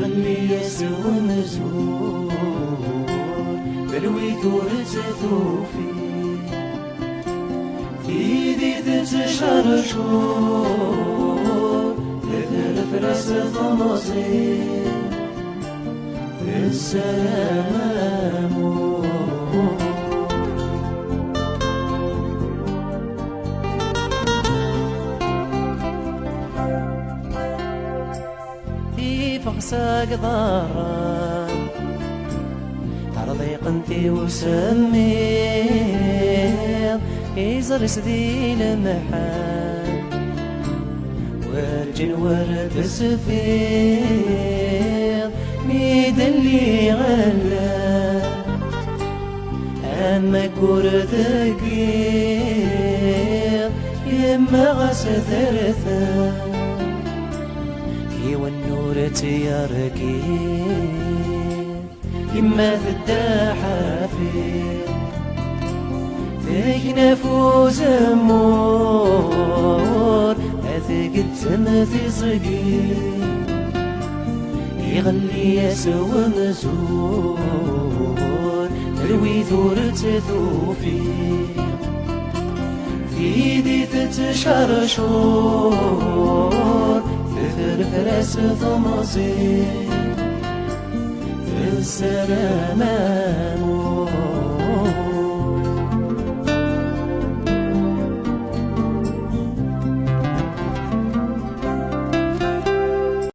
يغلي يسوى مزور بلوي ثورة ثوفي تيدي تتشرشور تثلث راس ضمصير في السلام فغساق ضاران تعرضيق انتي وسمير يزر سدي لمحان ورجل ورد سفير ميد اللي غلا اما كور ذكير يما غس ثرثان والنور تياركين يما في الدحافير تكنف وزمور أثقل تمثي صغير يغلي يسوى مزور تلوي ثورة ثوفير في يدي تتشرشور ثلاث ضمصير في السلامة